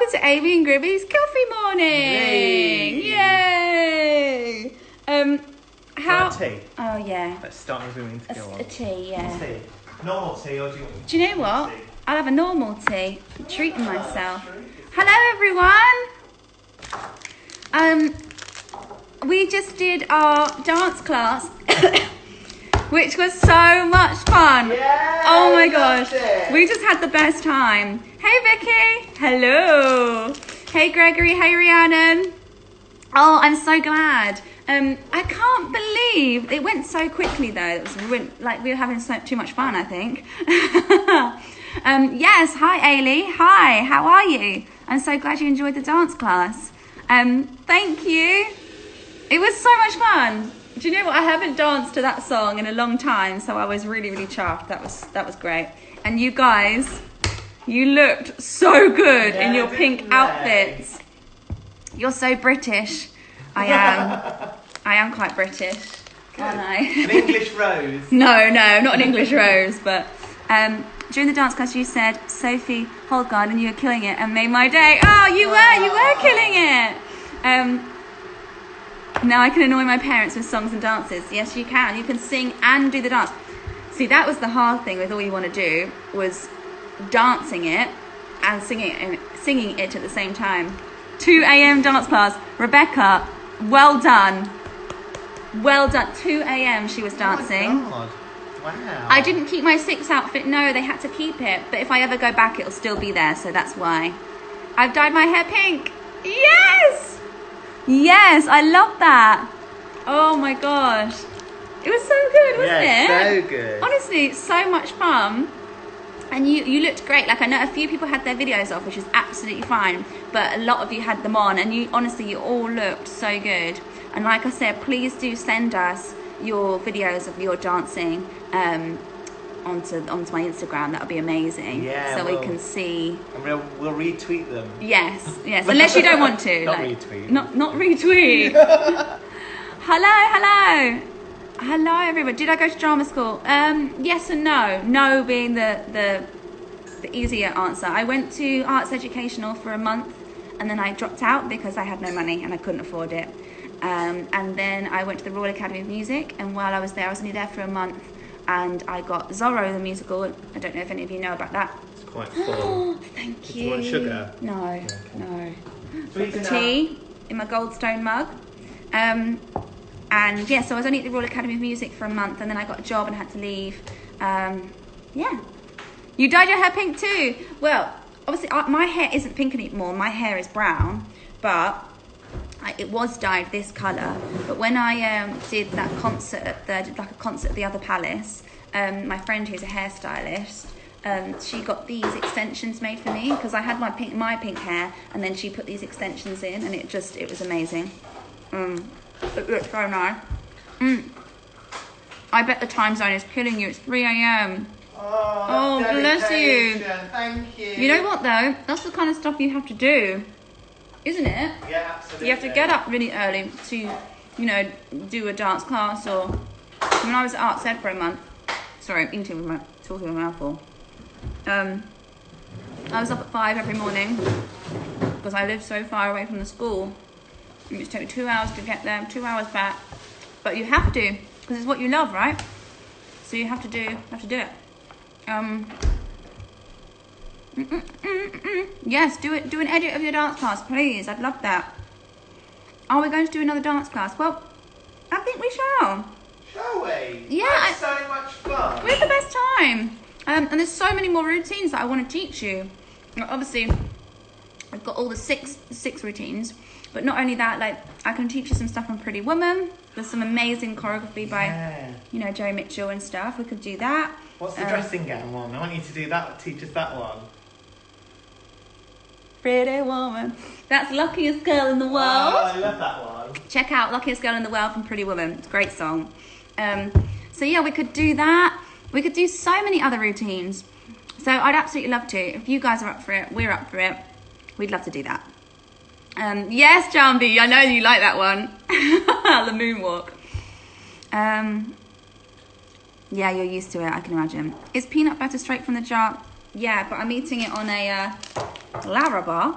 welcome to Aimie and Gribby's Coffee Morning! Yay! How? Tea. Oh yeah. Let's start with moving to go on. A tea, yeah. Tea. Normal tea, or do you want? Do you know what? I'll have a normal tea. I'm treating myself. Hello everyone. We just did our dance class, which was so much fun. Yeah, oh my gosh, we just had the best time. Hey Vicky. Hello. Hey Gregory. Hey Rhiannon. Oh, I'm so glad. I can't believe it went so quickly though. It was like we were having too much fun, I think. Yes, hi Ailey. Hi, how are you? I'm so glad you enjoyed the dance class. Thank you. It was so much fun. Do you know what? I haven't danced to that song in a long time, so I was really, really chuffed. That was great. And you guys, you looked so good in your pink outfits. You're so British. I am quite British, aren't I? An English rose. No, not an English rose, but during the dance class you said, Sophie Holdgard, and you were killing it and made my day. Oh, you were killing it. Now I can annoy my parents with songs and dances. Yes, you can. You can sing and do the dance. See, that was the hard thing with All You Want to Do, was dancing it and singing it at the same time. 2 a.m. dance class. Rebecca, well done. Well done. 2 a.m. she was dancing. Oh my God. Wow. I didn't keep my 6 outfit. No, they had to keep it. But if I ever go back, it'll still be there. So that's why. I've dyed my hair pink. Yes! Yes, I love that. Oh my gosh. It was so good, wasn't it? So good. Honestly, so much fun. And you looked great. Like, I know a few people had their videos off, which is absolutely fine. But a lot of you had them on. And you all looked so good. And like I said, please do send us your videos of your dancing onto my Instagram. That would be amazing. Yeah, so we can see. And we'll retweet them. Yes. Unless you don't want to. Not like, retweet. Not retweet. Hello everyone. Did I go to drama school? Yes and no. No being the easier answer. I went to arts educational for a month and then I dropped out because I had no money and I couldn't afford it. And then I went to the Royal Academy of Music, and while I was there, I was only there for a month, and I got Zorro the musical. I don't know if any of you know about that. It's quite full. Thank you. Do you want sugar? No. Sweet The tea in my Goldstone mug. And yeah, so I was only at the Royal Academy of Music for a month, and then I got a job and had to leave. Yeah. You dyed your hair pink too. Well, obviously my hair isn't pink anymore. My hair is brown, but it was dyed this colour. But when I did that concert at the other palace, my friend who's a hairstylist, she got these extensions made for me because I had my pink hair, and then she put these extensions in, and it was amazing. It looked so nice. I bet the time zone is killing you. It's 3 a.m. Oh, bless you. Thank you. You know what though? That's the kind of stuff you have to do, isn't it? Yeah, absolutely. You have to get up really early to, do a dance class. Or when I was at Arts Ed for a month, sorry, I'm talking with my mouthful. I was up at 5 every morning because I lived so far away from the school. It used to take me 2 hours to get there, 2 hours back. But you have to, because it's what you love, right? So you have to do it. Yes, do an edit of your dance class, please. I'd love that. Are we going to do another dance class? Well, I think we shall. Shall we? Yeah. It's so much fun. We had the best time. And there's so many more routines that I want to teach you. Obviously, I've got all the six routines. But not only that, like, I can teach you some stuff on Pretty Woman. There's some amazing choreography by, Joe Mitchell and stuff. We could do that. What's the dressing gown one? I want you to do that. Teach us that one. Pretty Woman. That's Luckiest Girl in the World. Oh, I love that one. Check out Luckiest Girl in the World from Pretty Woman. It's a great song. So yeah, we could do that. We could do so many other routines. So I'd absolutely love to. If you guys are up for it, we're up for it. We'd love to do that. Yes, Jambi, I know you like that one. The moonwalk. Yeah, you're used to it, I can imagine. Is peanut butter straight from the jar? Yeah, but I'm eating it on a Larabar.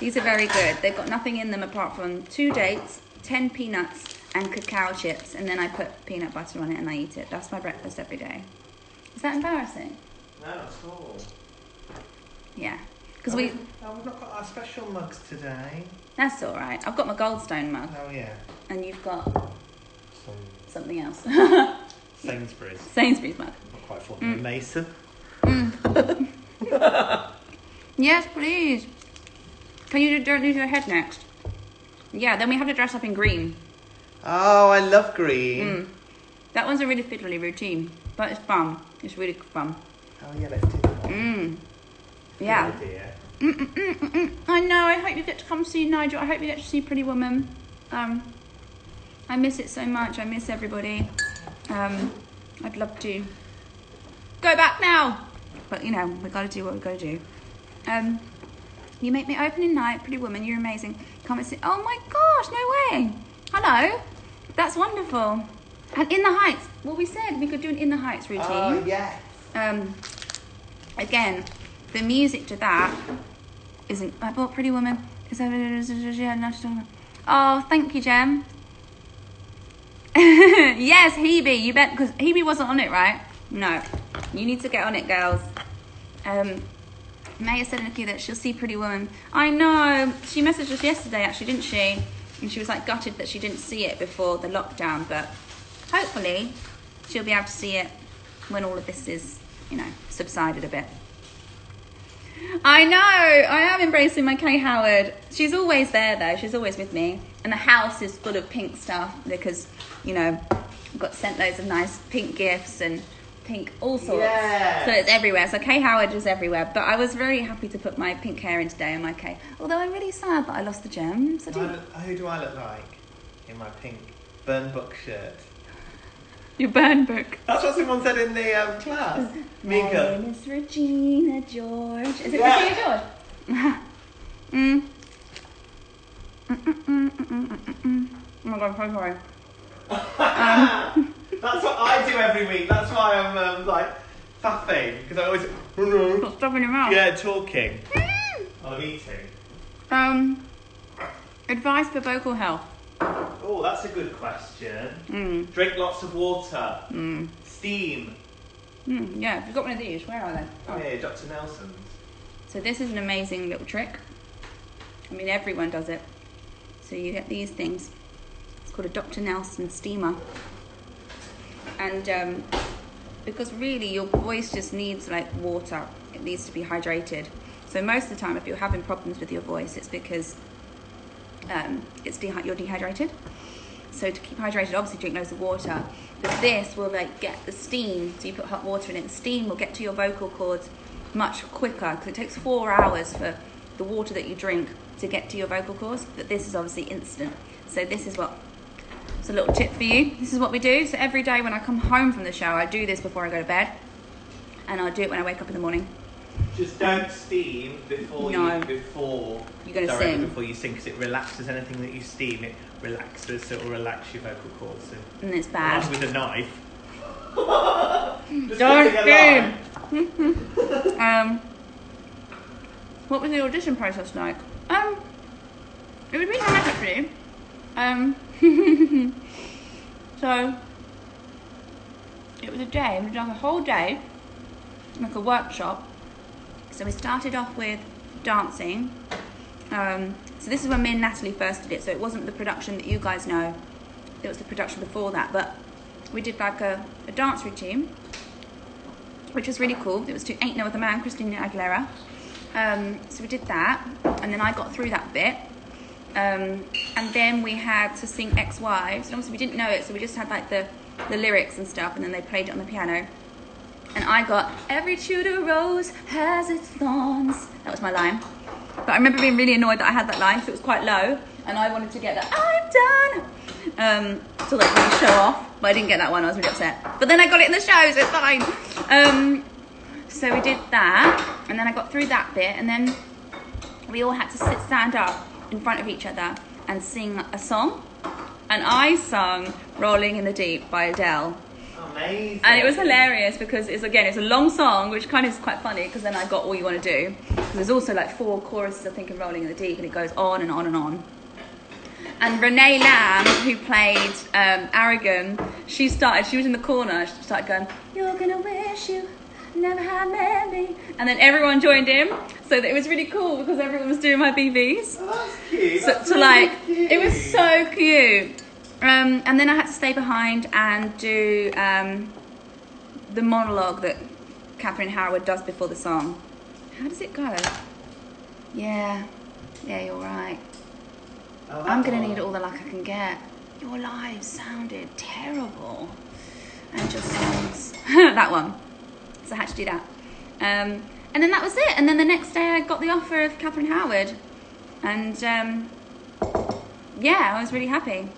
These are very good. They've got nothing in them apart from 2 dates, 10 peanuts, and cacao chips. And then I put peanut butter on it and I eat it. That's my breakfast every day. Is that embarrassing? No, not at all. Yeah. Because we've not got our special mugs today. That's all right. I've got my Goldstone mug. Oh, yeah. And you've got something else. Sainsbury's. Sainsbury's mug. Not quite full. Mason. Yes, please. Can you don't lose your head next? Yeah, then we have to dress up in green. Oh, I love green. That one's a really fiddly routine, but it's fun. It's really fun. Oh, yeah, let's do that one. Yeah. Good idea. I know, I hope you get to come see Nigel. I hope you get to see Pretty Woman. I miss it so much. I miss everybody. I'd love to go back now. But, you know, we got to do what we got to do. You make me opening night, Pretty Woman. You're amazing. Come and see. Oh, my gosh, no way. Hello. That's wonderful. And In the Heights. Well, we said we could do an In the Heights routine. Oh, yes. Again, the music to that isn't... I bought Pretty Woman. Oh, thank you, Jem. Yes, Hebe, you bet, because Hebe wasn't on it, right? No. You need to get on it, girls. Maya said in the queue that she'll see Pretty Woman. I know. She messaged us yesterday, actually, didn't she? And she was, like, gutted that she didn't see it before the lockdown, but hopefully she'll be able to see it when all of this is, you know, subsided a bit. I know. I am embracing my Kay Howard. She's always there, though. She's always with me. And the house is full of pink stuff because, you know, I've got sent loads of nice pink gifts and pink all sorts. Yes. So it's everywhere. So Kay Howard is everywhere. But I was very happy to put my pink hair in today and my Kay. Although I'm really sad that I lost the gems. Who do I look like in my pink burn book shirt? Your burn book. That's what someone said in the class. Mika. My name is Regina George. Is it Regina George? Oh my god, I'm so sorry. That's what I do every week. That's why I'm like faffing because I always Got stuff in your mouth. yeah talking. I'm eating. Advice for vocal health. Oh, that's a good question. Drink lots of water. Steam. Yeah, if you've got one of these, where are they? Oh yeah, Dr. Nelson's. So this is an amazing little trick. I mean, everyone does it. So you get these things. It's called a Dr. Nelson steamer. And because really your voice just needs like water. It needs to be hydrated. So most of the time if you're having problems with your voice, it's because you're dehydrated. So to keep hydrated, obviously drink loads of water. But this will like get the steam. So you put hot water in it. The steam will get to your vocal cords much quicker because it takes 4 hours for the water that you drink to get to your vocal cords. But this is obviously instant. So this is it's a little tip for you. This is what we do. So every day when I come home from the shower, I do this before I go to bed. And I'll do it when I wake up in the morning. Just don't steam before you're gonna sing. Before you sing, because it relaxes anything that you steam. It relaxes, so it will relax your vocal cords. So and it's bad. with a knife. Don't steam. What was the audition process like? It was really nice actually. So it was a day. We did like a whole day, like a workshop. So we started off with dancing. So this is when me and Natalie first did it. So it wasn't the production that you guys know. It was the production before that. But we did like a dance routine, which was really cool. It was to Ain't No Other Man, Christina Aguilera. So we did that. And then I got through that bit. And then we had to sing Ex-Wives. And obviously we didn't know it. So we just had like the lyrics and stuff. And then they played it on the piano. And I got, every Tudor rose has its thorns. That was my line. But I remember being really annoyed that I had that line because it was quite low. And I wanted to get that, I'm done. To like really show off. But I didn't get that one, I was really upset. But then I got it in the show, so it's fine. So we did that. And then I got through that bit. And then we all had to stand up in front of each other and sing a song. And I sung Rolling in the Deep by Adele. Amazing. And it was hilarious because it's a long song, which kind of is quite funny because then I got All You Want to Do. There's also like 4 choruses, I think, in Rolling in the Deep, and it goes on and on and on. And Renee Lamb, who played Aragon, she was in the corner. She started going, "You're gonna wish you never had me," and then everyone joined in. So it was really cool because everyone was doing my BVs. Oh, that's cute. So, That's to really like, cute. it was so cute. And then I had to stay behind and do the monologue that Catherine Howard does before the song. How does it go? Yeah, you're right. Oh, I'm gonna need all the luck I can get. Your live sounded terrible. And just songs. That one. So I had to do that. And then that was it. And then the next day I got the offer of Catherine Howard. And I was really happy.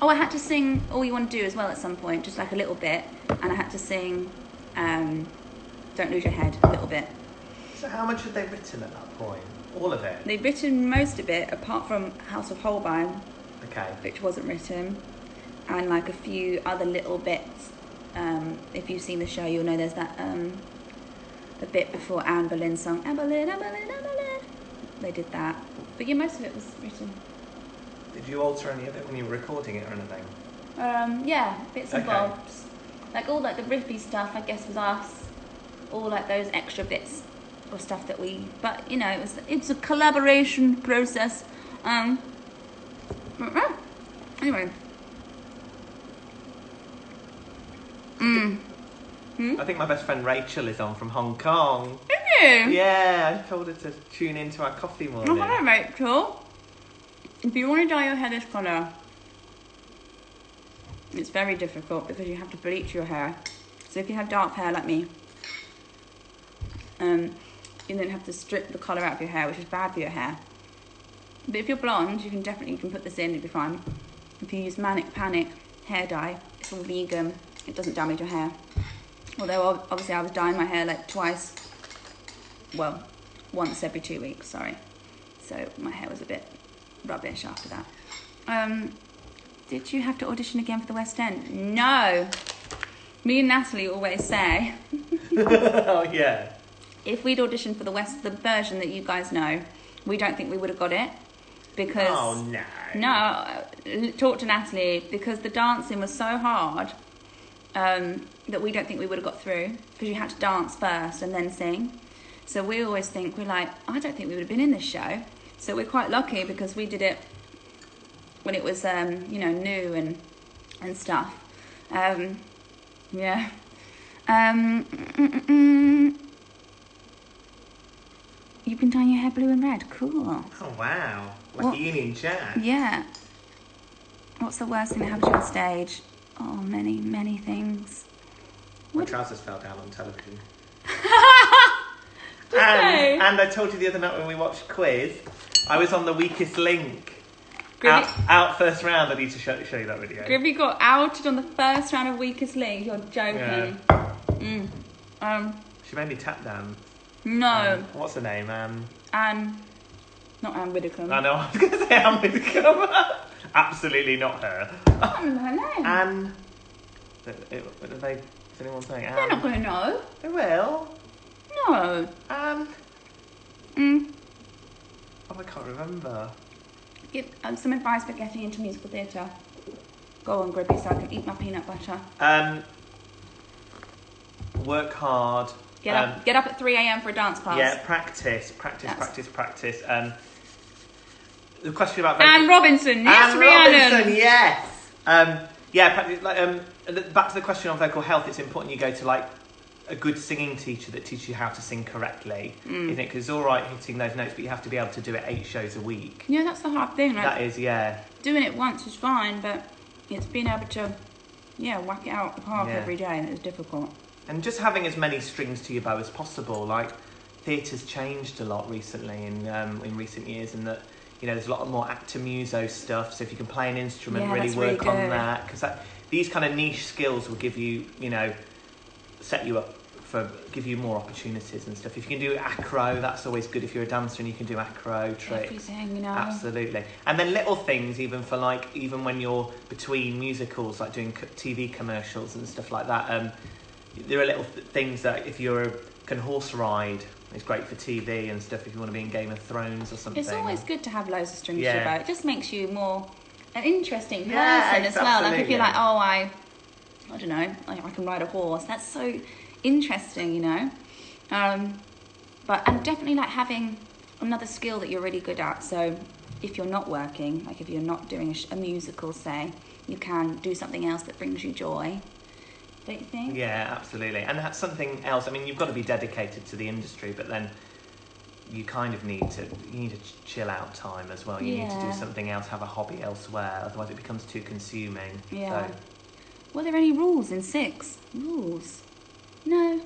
Oh, I had to sing All You Want to Do as well at some point, just like a little bit. And I had to sing Don't Lose Your Head a little bit. So how much had they written at that point? All of it? They'd written most of it, apart from House of Holbein, Okay. which wasn't written, and like a few other little bits. If you've seen the show, you'll know there's that a bit before Anne Boleyn's song, Anne Boleyn, Anne Boleyn, Anne Boleyn. They did that, but yeah, most of it was written. Did you alter any of it when you were recording it or anything? Yeah, bits and Okay. bobs, like all like the riffy stuff. I guess was us, all like those extra bits or stuff that we. But you know, it's a collaboration process. Anyway. I think my best friend Rachel is on from Hong Kong. Did you? Yeah, I told her to tune into our coffee Oh, morning. hello, Rachel. If you want to dye your hair this colour, it's very difficult because you have to bleach your hair. So if you have dark hair like me, you then have to strip the colour out of your hair, which is bad for your hair. But if you're blonde, you can put this in, it'll be fine. If you use Manic Panic hair dye, it's all vegan, it doesn't damage your hair. Although obviously I was dyeing my hair like once every 2 weeks, sorry. So my hair was a bit rubbish after that. Did you have to audition again for the West End? No. Me and Natalie always say, Oh, yeah. if we'd auditioned for the version that you guys know, we don't think we would have got it. Because Oh, no. no, talk to Natalie, because the dancing was so hard that we don't think we would have got through, because you had to dance first and then sing. So we always think, we're like, I don't think we would have been in this show. So we're quite lucky because we did it when it was new and stuff. Yeah. You've been dyeing your hair blue and red. Cool. Oh, wow. Like What? a Union Jack. Yeah. What's the worst thing that happened to you on stage? Oh, many, many things. My trousers fell down on television. Did they? And I told you the other night when we watched Quiz, I was on the weakest link. Gribby, Out first round. I need to show you that video. Gribby got outed on the first round of Weakest Link. You're joking. She made me tap dance. No. What's her name? Anne. Not Anne Widdecombe. I know, I was going to say Anne Widdecombe. Absolutely not her. I can't remember her name. Anne. Is anyone saying Anne? They're not going to know. They will. No. Anne. Mm. Oh, I can't remember. Give some advice for getting into musical theatre. Go on, Gribby, so I can eat my peanut butter. Work hard. Get up at 3 a.m. for a dance class. Yeah, practice. The question about Anne Robinson, yes, Anne Rhiannon. Robinson, yes. Back to the question on vocal health. It's important you go to like a good singing teacher that teaches you how to sing correctly, isn't it? Because it's all right hitting those notes, but you have to be able to do it 8 shows a week. Yeah, that's the hard thing. Like, That is, yeah. doing it once is fine, but it's being able to, whack it out the park every day that is difficult. And just having as many strings to your bow as possible. Like, theatre's changed a lot recently in recent years, and that, there's a lot more actor muso stuff. So if you can play an instrument, really that's work really on good. that, because these kind of niche skills will give you, set you up give you more opportunities and stuff. If you can do acro, that's always good. If you're a dancer and you can do acro tricks, Everything, absolutely. And then little things, even when you're between musicals, like doing TV commercials and stuff like that. There are little things that if you're a can horse ride. It's great for TV and stuff if you want to be in Game of Thrones or something. It's always good to have loads of strings to Yeah. your bow. It just makes you more an interesting person Yeah, as well. Like if absolutely. you're like, oh, I don't know, I can ride a horse. That's so interesting, you know. But and definitely like having another skill that you're really good at. So if you're not working, like if you're not doing a musical, say, you can do something else that brings you joy. Don't you think? Yeah, absolutely. And that's something else. I mean, you've got to be dedicated to the industry, but then you kind of need to chill out time as well. You need to do something else, have a hobby elsewhere, otherwise it becomes too consuming. Yeah. So, Were there any rules in 6? Rules? No.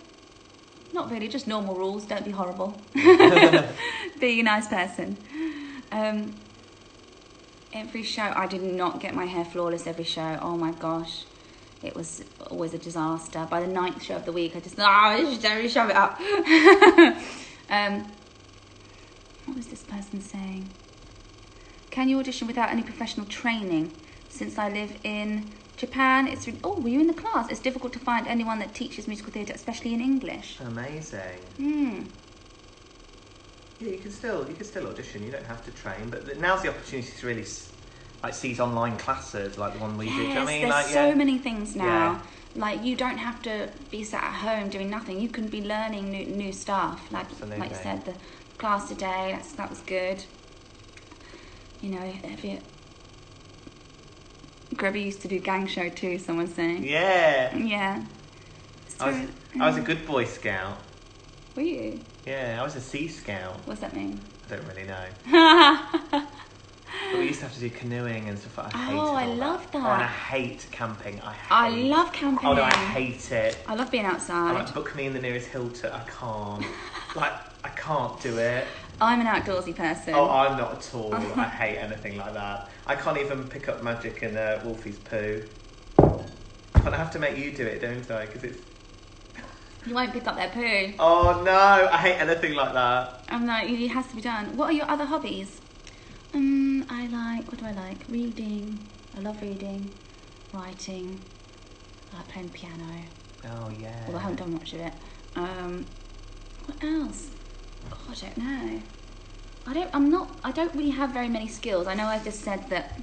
Not really, just normal rules. Don't be horrible. Be a nice person. Every show, I did not get my hair flawless every show. Oh my gosh. It was always a disaster. By the 9th show of the week, I just, shove it up. What was this person saying? Can you audition without any professional training? Since I live in Japan, it's... were you in the class? It's difficult to find anyone that teaches musical theatre, especially in English. amazing. Yeah, you can still audition. You don't have to train, but now's the opportunity to really like seize online classes like the one we did. Do you know what I mean? There's like, so many things now. Yeah. Like you don't have to be sat at home doing nothing. You can be learning new stuff. Like Absolutely. you said, the class today, that was good. You know, Gribby used to do gang show too. Someone's saying. Yeah. Yeah. I was a good Boy Scout. Were you? Yeah, I was a Sea Scout. What's that mean? I don't really know. But we used to have to do canoeing and stuff. I hated I all love that. Oh, and I hate camping. I love camping. Oh no, I hate it. I love being outside. Like, book me in the nearest Hilton. I can't. I can't do it. I'm an outdoorsy person. Oh, I'm not at all. I hate anything like that. I can't even pick up magic and Wolfie's poo. But I have to make you do it, don't I? Because it's... You won't pick up their poo. Oh no, I hate anything like that. I'm like, it has to be done. What are your other hobbies? What do I like? Reading. I love reading. Writing. I like playing piano. Oh yeah. Although I haven't done much of it. What else? God, I don't know. I don't really have very many skills. I know I just said that,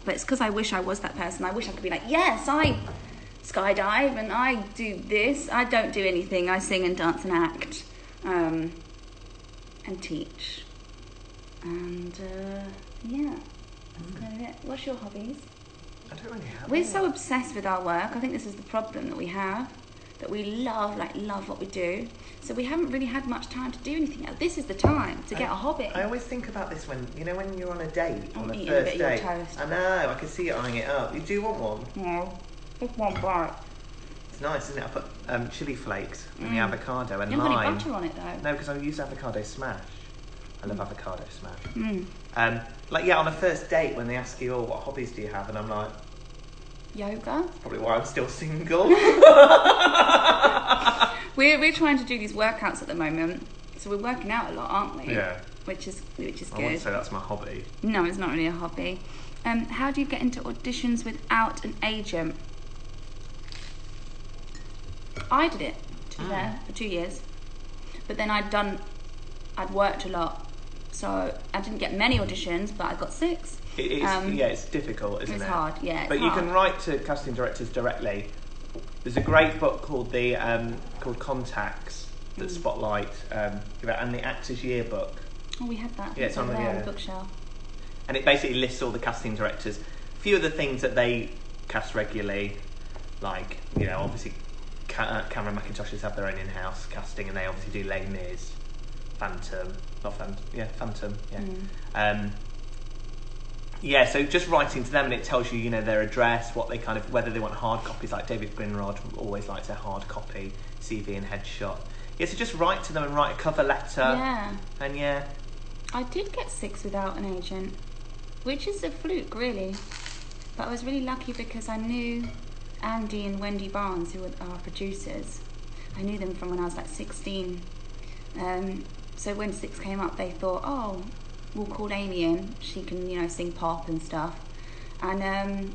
but it's because I wish I was that person. I wish I could be like, yes, I skydive and I do this. I don't do anything. I sing and dance and act, and teach. And yeah, that's kind of it. What's your hobbies? I don't really have We're any. so obsessed with our work. I think this is the problem that we have, that we love what we do. So we haven't really had much time to do anything else. This is the time to get a hobby. I always think about this when you're on a date, on eating a a first bit of your date. toast. I know, I can see you eyeing it up. You do want one? No, just one bite. It's nice, isn't it? I put chili flakes in the avocado and You haven't got any lime. butter on it though. No, because I use avocado smash. I love avocado smash. Mm. On a first date when they ask you, oh, what hobbies do you have? And I'm like, Yoga. probably why I'm still single. We're trying to do these workouts at the moment, so we're working out a lot, aren't we? Yeah. Which is I good. wouldn't say that's my hobby. No, it's not really a hobby. How do you get into auditions without an agent? I did it, to be fair, for 2 years. But then I'd worked a lot. So I didn't get many auditions, but I got 6. It's difficult, isn't it? It's hard, yeah. But you can write to casting directors directly. There's a great book called called Contacts that spotlight and the Actors Yearbook. Oh, we had that. Yeah, it's on the bookshelf. And it basically lists all the casting directors. A few of the things that they cast regularly, like, obviously Cameron McIntoshes have their own in-house casting, and they obviously do Les Mis, Phantom, so just writing to them, and it tells you, their address, what they whether they want hard copies, like David Grinrod always likes a hard copy, CV and headshot. Yeah, so just write to them and write a cover letter. Yeah. And I did get 6 without an agent, which is a fluke, really. But I was really lucky because I knew Andy and Wendy Barnes, who are our producers. I knew them from when I was like 16. So when 6 came up, they thought, oh, we'll call Aimie in. She can, sing pop and stuff. And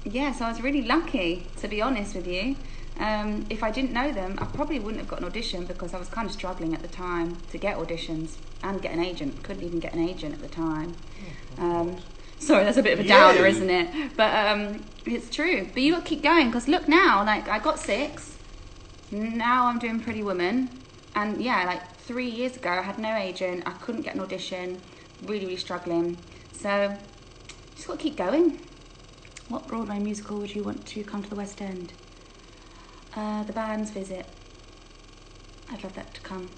so I was really lucky, to be honest with you. If I didn't know them, I probably wouldn't have got an audition because I was kind of struggling at the time to get auditions and get an agent. Couldn't even get an agent at the time. Sorry, that's a bit of a downer, isn't it? But it's true. But you got to keep going because look now, like I got 6. Now I'm doing Pretty Woman. And yeah, like 3 years ago, I had no agent. I couldn't get an audition. Really, really struggling. So just got to keep going. What Broadway musical would you want to come to the West End? The Band's Visit. I'd love that to come.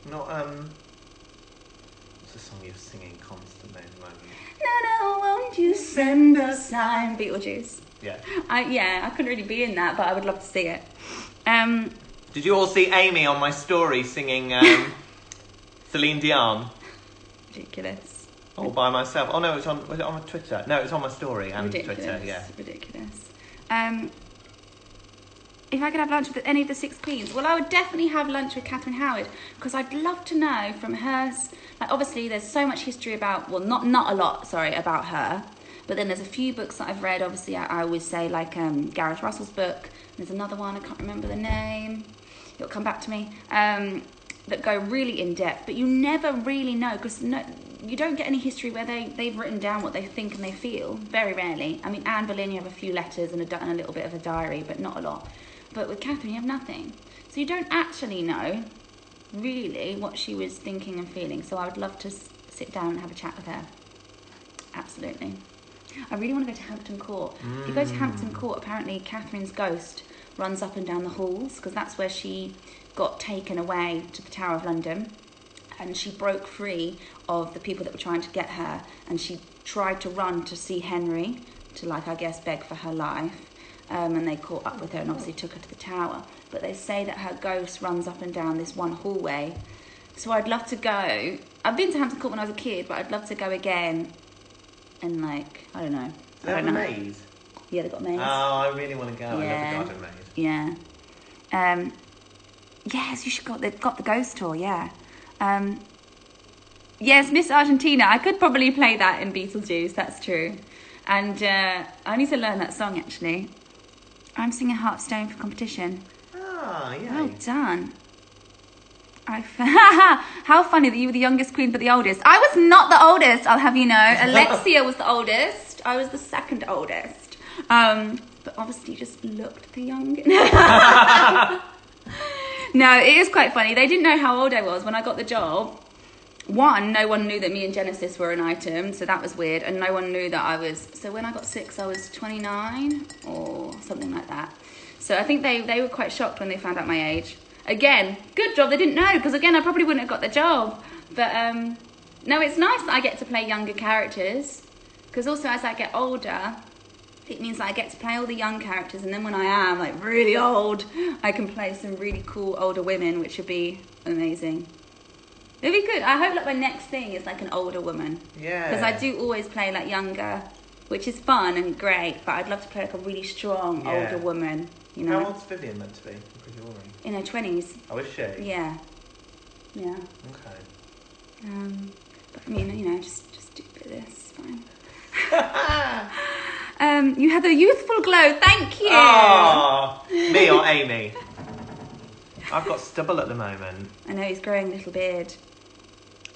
Not what's the song you're singing constantly at the moment? No, won't you send a sign? Beetlejuice. Yeah. I couldn't really be in that, but I would love to see it. Did you all see Aimie on my story singing Celine Dion? Ridiculous. All by myself. Oh no, was it on my Twitter? No, it was on my story and Ridiculous. Twitter, yeah. Ridiculous. If I could have lunch with any of the 6 queens, well, I would definitely have lunch with Catherine Howard because I'd love to know from hers. Like, obviously, there's so much history about, well, not a lot, sorry, about her. But then there's a few books that I've read. Obviously, I always say, like, Gareth Russell's book. There's another one, I can't remember the name. It'll come back to me. That go really in depth. But you never really know because you don't get any history where they've written down what they think and they feel. Very rarely. I mean, Anne Boleyn, you have a few letters and a little bit of a diary, but not a lot. But with Catherine, you have nothing. So you don't actually know, really, what she was thinking and feeling. So I would love to sit down and have a chat with her. Absolutely. I really want to go to Hampton Court. If you go to Hampton Court, apparently Catherine's ghost runs up and down the halls because that's where she got taken away to the Tower of London. And she broke free of the people that were trying to get her. And she tried to run to see Henry to, like, I guess, beg for her life. And they caught up with her and obviously took her to the tower. But they say that her ghost runs up and down this one hallway. So I'd love to go. I've been to Hampton Court when I was a kid, but I'd love to go again. And, like, I don't know. They have a maze? Yeah, they've got a maze. Oh, I really want to go. Yeah. I love the garden maze. Yeah. Yes, you should go. They've got the ghost tour, yeah. Yes, Miss Argentina. I could probably play that in Beetlejuice, that's true. And I need to learn that song, actually. I'm singing Heartstone for competition. Ah, yeah. Well done. How funny that you were the youngest queen but the oldest. I was not the oldest, I'll have you know. Alexia was the oldest. I was the second oldest. But obviously just looked the youngest. No, it is quite funny. They didn't know how old I was when I got the job. One, no one knew that me and Genesis were an item, so that was weird. And no one knew that I was... So when I got 6, I was 29 or something like that. So I think they were quite shocked when they found out my age. Again, good job they didn't know, because again, I probably wouldn't have got the job. But no, it's nice that I get to play younger characters. Because also as I get older, it means that I get to play all the young characters. And then when I am like really old, I can play some really cool older women, which would be amazing. It'd be good. I hope like my next thing is like an older woman. Yeah. Because I do always play like younger, which is fun and great. But I'd love to play like a really strong older woman. You know. How old's Vivian meant to be? Pretty boring. In her 20s. Oh, is she? Yeah. Yeah. Okay. But I mean, you know, just do a bit of this. Fine. You have a youthful glow. Thank you. Oh, me or Aimie? I've got stubble at the moment. I know, he's growing a little beard.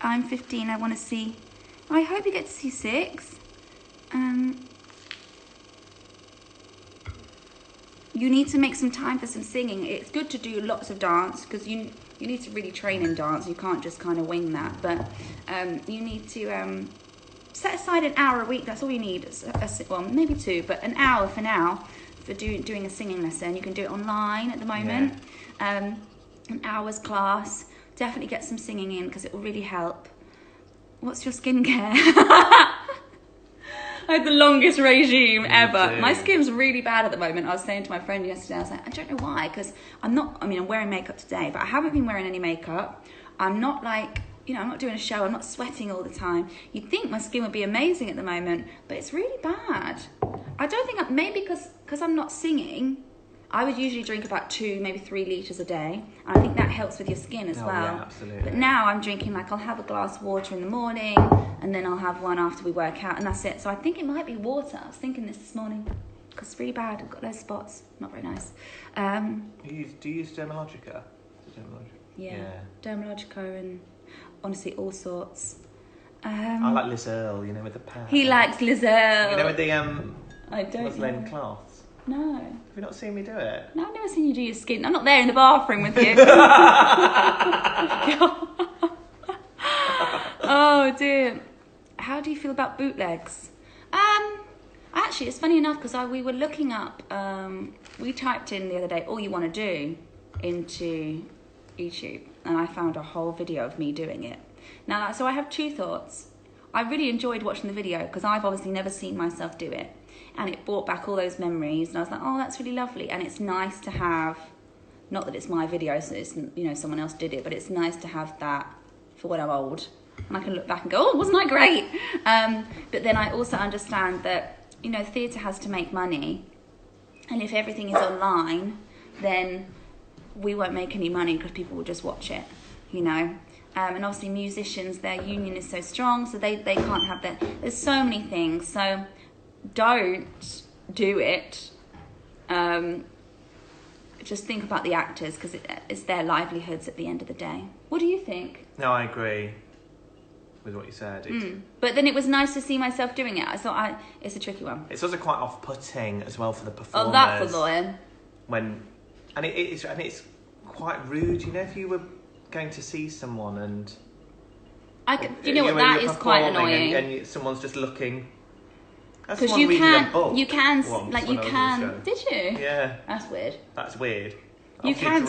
I'm 15. I want to see... I hope you get to see 6. You need to make some time for some singing. It's good to do lots of dance because you need to really train in dance. You can't just kind of wing that. But you need to set aside an hour a week. That's all you need. Well, maybe 2, but an hour for now for doing a singing lesson. You can do it online at the moment. Yeah. An hour's class. Definitely get some singing in because it will really help. What's your skincare? I had the longest regime ever. My skin's really bad at the moment. I was saying to my friend yesterday, I was like, I don't know why, because I'm wearing makeup today, but I haven't been wearing any makeup. I'm not like, you know, I'm not doing a show. I'm not sweating all the time. You'd think my skin would be amazing at the moment, but it's really bad. I don't think, maybe because I'm not singing, I would usually drink about 2, maybe 3 litres a day. And I think that helps with your skin as well. Yeah, absolutely. But now I'm drinking, like, I'll have a glass of water in the morning, and then I'll have one after we work out, and that's it. So I think it might be water. I was thinking this morning. because it's really bad. I've got those spots. Not very nice. Do you use Dermalogica? Yeah. Dermalogica and honestly all sorts. I like Liz Earle, with the pad. He likes Liz Earle. With the I don't muslin know. cloths. No. Have you not seen me do it? No, I've never seen you do your skin. I'm not there in the bathroom with you. Oh dear. How do you feel about bootlegs? Actually, it's funny enough because we were looking up. We typed in the other day all you want to do into YouTube, and I found a whole video of me doing it. Now, so I have two thoughts. I really enjoyed watching the video because I've obviously never seen myself do it, and it brought back all those memories. And I was like, oh, that's really lovely, and it's nice to have. Not that it's my video, so it's someone else did it, but it's nice to have that for when I'm old. And I can look back and go, oh, wasn't I great? But then I also understand that, theatre has to make money. And if everything is online, then we won't make any money because people will just watch it, And obviously musicians, their union is so strong, so they can't have that. There's so many things. So don't do it. Just think about the actors because it's their livelihoods at the end of the day. What do you think? No, I agree with what you said. But then it was nice to see myself doing it. I thought it's a tricky one. It's also quite off-putting as well for the performers. Oh, that's annoying. It's quite rude, if you were going to see someone and that is quite annoying. And someone's just looking. Because you can. Did you? Yeah. That's weird. That's weird. You can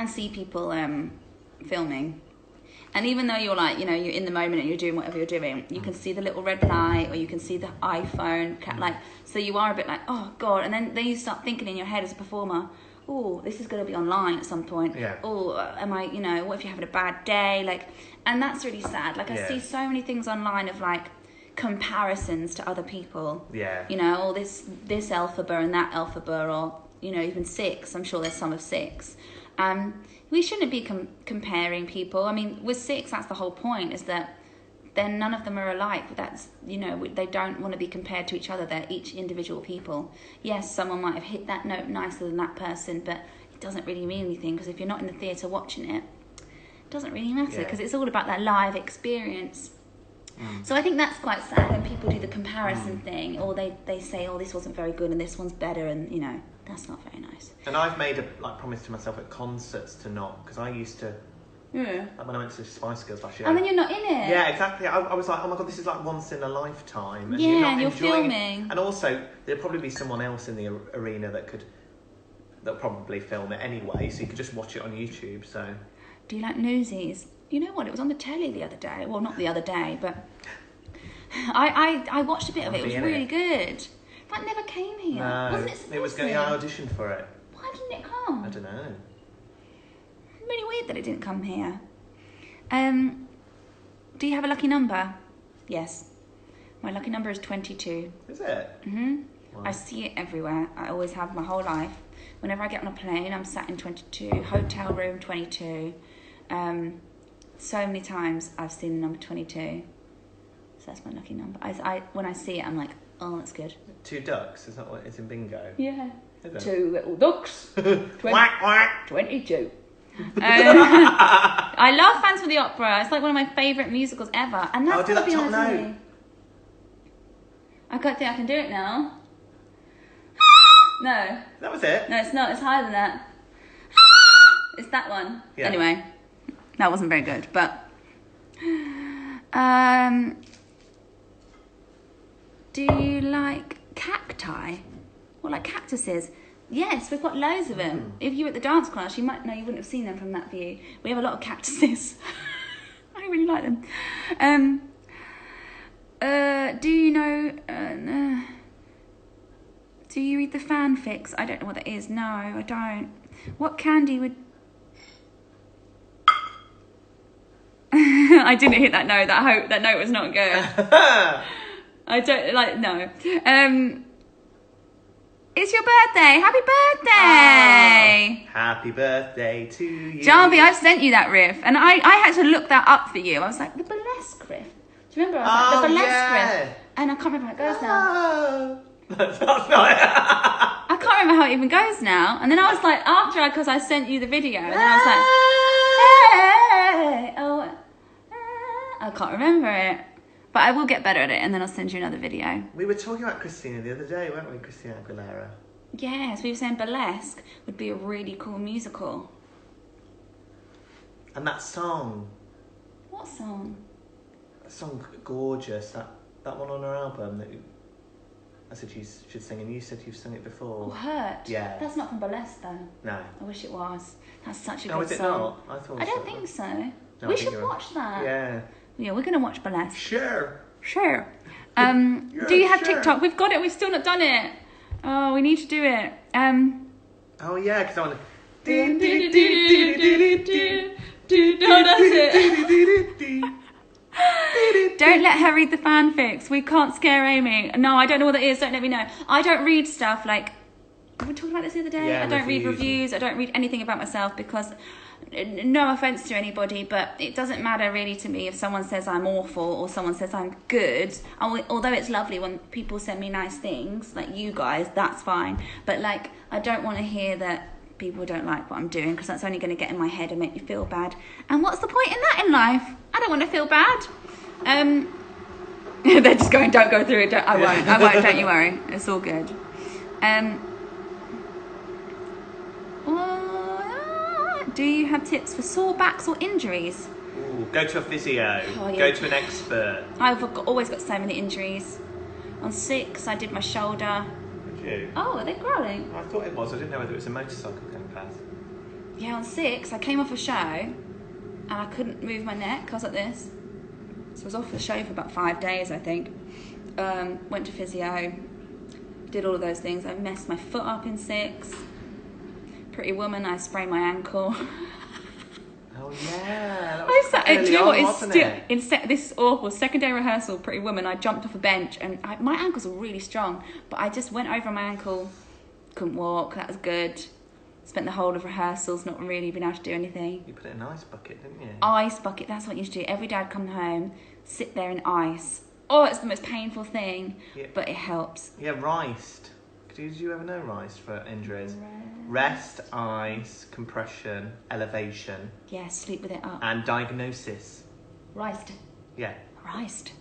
see people filming. And even though you're you're in the moment and you're doing whatever you're doing, you can see the little red light or you can see the iPhone, so you are a bit oh God. And then you start thinking in your head as a performer, oh, this is going to be online at some point. Yeah. Oh, am I, what if you're having a bad day? And that's really sad. I see so many things online of comparisons to other people. Yeah. Oh, this Elphaba and that Elphaba, or, even Six. I'm sure there's some of Six. We shouldn't be comparing people. I mean, with Six, that's the whole point, is that then none of them are alike. But that's, they don't want to be compared to each other. They're each individual people. Yes, someone might have hit that note nicer than that person, but it doesn't really mean anything because if you're not in the theatre watching it, it doesn't really matter because it's all about that live experience. So I think that's quite sad when people do the comparison thing, or they say, oh, this wasn't very good and this one's better, and that's not very nice. And I've made a promise to myself at concerts to not, because I used to. Yeah. When I went to Spice Girls last year. And then you're not in it. Yeah, exactly. I was like, oh my God, this is once in a lifetime. And you're filming. And also, there'd probably be someone else in the arena that'll probably film it anyway, so you could just watch it on YouTube. So. Do you like Newsies? You know what? It was on the telly the other day. Well, not the other day, but I watched a bit of it. It was really good. That never came here. No, wasn't it supposed to? It was going to audition for it. Why didn't it come? I don't know. Really weird that it didn't come here. Do you have a lucky number? Yes. My lucky number is 22. Is it? Mm-hmm. Wow. I see it everywhere. I always have my whole life. Whenever I get on a plane, I'm sat in 22. Hotel room 22. So many times I've seen the number 22. So that's my lucky number. When I see it, I'm like, oh, that's good. 2 ducks, is that what it's in bingo? Yeah. Is it? 2 little ducks. Quack, quack. 22. I love Phantom of the Opera. It's one of my favourite musicals ever. And that's do that top note. Me. I can't think I can do it now. No. That was it? No, it's not. It's higher than that. It's that one. Yeah. Anyway, that wasn't very good. But do you like cacti? Or like cactuses? Yes, we've got loads of them. If you were at the dance class, you wouldn't have seen them from that view. We have a lot of cactuses. I really like them. Do you know... do you read the fanfics? I don't know what that is. No, I don't. What candy would... I didn't hit that note. That note was not good. I don't... no. It's your birthday. Happy birthday. Oh, happy birthday to you. Jarby, I've sent you that riff. And I had to look that up for you. I was like, the burlesque riff. Do you remember? I was like, the burlesque riff. And I can't remember how it goes now. That's not it. I can't remember how it even goes now. And then I was like, because I sent you the video, and then I was like, hey, oh, I can't remember it. But I will get better at it, and then I'll send you another video. We were talking about Christina the other day, weren't we? Christina Aguilera. Yes, we were saying burlesque would be a really cool musical. And that song. What song? That song, Gorgeous. That one on her album that I said you should sing, and you said you've sung it before. Oh, Hurt. Yeah. That's not from burlesque though. No. I wish it was. That's such a Oh, good is it song. not? I don't think so. No, We should watch that. Yeah. Yeah, we're gonna watch burlesque. Sure. Sure. Do you have TikTok? We've got it. We've still not done it. Oh, we need to do it. Oh yeah, because I want to. No, that's it. Don't let her read the fanfics. We can't scare Aimie. No, I don't know what that is. Don't let me know. I don't read stuff like. We talked about this the other day. Yeah, I don't read reviews. I don't read anything about myself because, no offense to anybody, but it doesn't matter really to me if someone says I'm awful or someone says I'm good. Although it's lovely when people send me nice things, like you guys, that's fine. But like, I don't want to hear that people don't like what I'm doing because that's only going to get in my head and make me feel bad. And what's the point in that in life? I don't want to feel bad. They're just going, don't go through it. I won't, don't you worry. It's all good. Do you have tips for sore backs or injuries? Ooh, go to a physio. Oh, yeah. Go to an expert. I've always got so many injuries. On 6, I did my shoulder. Did you? Oh, are they growling? I thought it was. I didn't know whether it was a motorcycle going past. Yeah, on 6, I came off a show and I couldn't move my neck. I was like this. So I was off the show for about 5 days, I think. Went to physio, did all of those things. I messed my foot up in 6. Pretty Woman, I sprained my ankle. Oh yeah, that was do you know what? wasn't it? This awful second day rehearsal. Pretty Woman, I jumped off a bench and my ankles were really strong, but I just went over my ankle, couldn't walk. That was good. Spent the whole of rehearsals not really being able to do anything. You put it in an ice bucket, didn't you? Ice bucket. That's what you should do. Every day I'd come home, sit there in ice. Oh, it's the most painful thing, Yeah. but it helps. Yeah, riced. Did you ever know riced for injuries? Rest, ice, compression, elevation. Yeah, sleep with it up. And diagnosis. Riced. Yeah. Riced.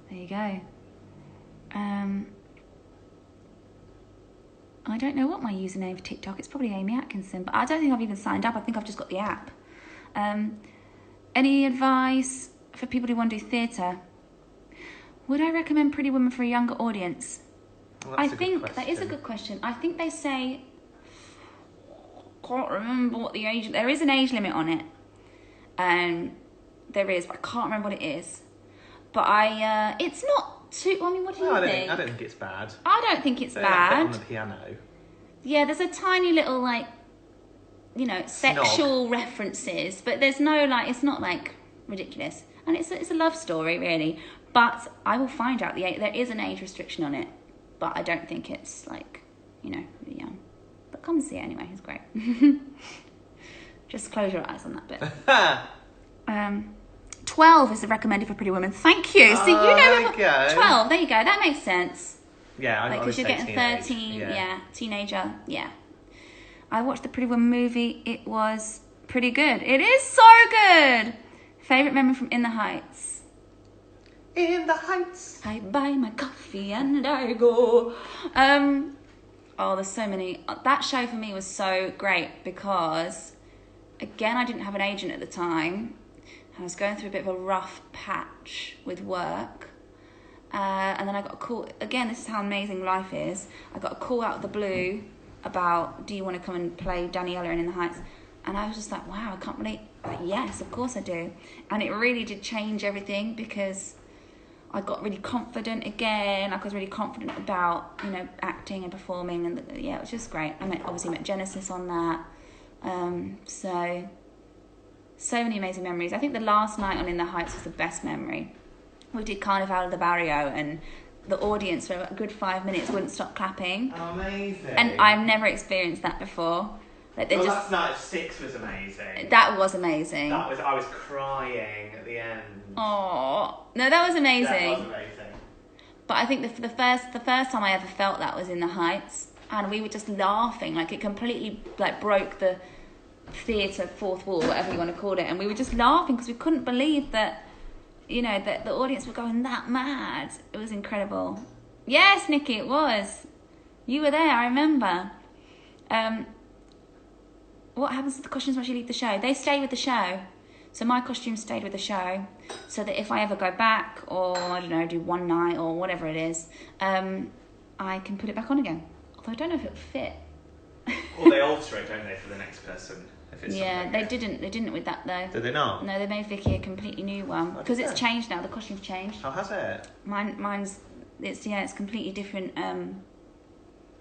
There you go. I don't know what my username for TikTok. It's probably Aimie Atkinson, but I don't think I've even signed up. I think I've just got the app. Any advice for people who want to do theatre? Would I recommend Pretty Woman for a younger audience? Well, I think that is a good question. I think they say, can't remember what the age. There is an age limit on it. There is, but I can't remember what it is. But it's not too. I mean, what do you think? I don't think it's bad. I don't think it's They bad. have it on the piano. Yeah, there's a tiny little sexual references, but there's no it's not ridiculous, and it's a love story really. But I will find out there is an age restriction on it, but I don't think it's really young. But come and see it anyway. It's great. Just close your eyes on that bit. 12 is recommended for Pretty Woman. Thank you. See, there you go. 12. There you go. That makes sense. Yeah, I Because you're getting teenage. 13. Yeah. Yeah, teenager. Yeah. I watched the Pretty Woman movie. It was pretty good. It is so good. Favorite memory from In the Heights. In the Heights. I buy my coffee and I go. There's so many. That show for me was so great because, again, I didn't have an agent at the time. I was going through a bit of a rough patch with work. And then I got a call. Again, this is how amazing life is. I got a call out of the blue about, do you want to come and play Daniela in the Heights? And I was just like, wow, I can't believe. Yes, of course I do. And it really did change everything because I got really confident again. I was really confident about, acting and performing. And it was just great. I obviously met Genesis on that. So many amazing memories. I think the last night on In the Heights was the best memory. We did Carnival de Barrio and the audience for a good 5 minutes wouldn't stop clapping. Oh, amazing. And I've never experienced that before. Last night at 6 was amazing. That was amazing. I was crying at the end. Oh no, that was amazing. That was amazing. But I think the first time I ever felt that was in the Heights, and we were just laughing, like it completely like broke the theatre fourth wall, whatever you want to call it, and we were just laughing because we couldn't believe that, you know, that the audience were going that mad. It was incredible. Yes, Nikki, it was. You were there, I remember. What happens to the costumes once you leave the show? They stay with the show. So my costume stayed with the show, so that if I ever go back, or I don't know, do one night or whatever it is, I can put it back on again. Although I don't know if it would fit. Or they alter it, don't they, for the next person? If it's Yeah, they didn't with that though. Did they not? No, they made Vicky a completely new one because it's changed now. The costume's changed. Oh, has it? Mine's it's completely different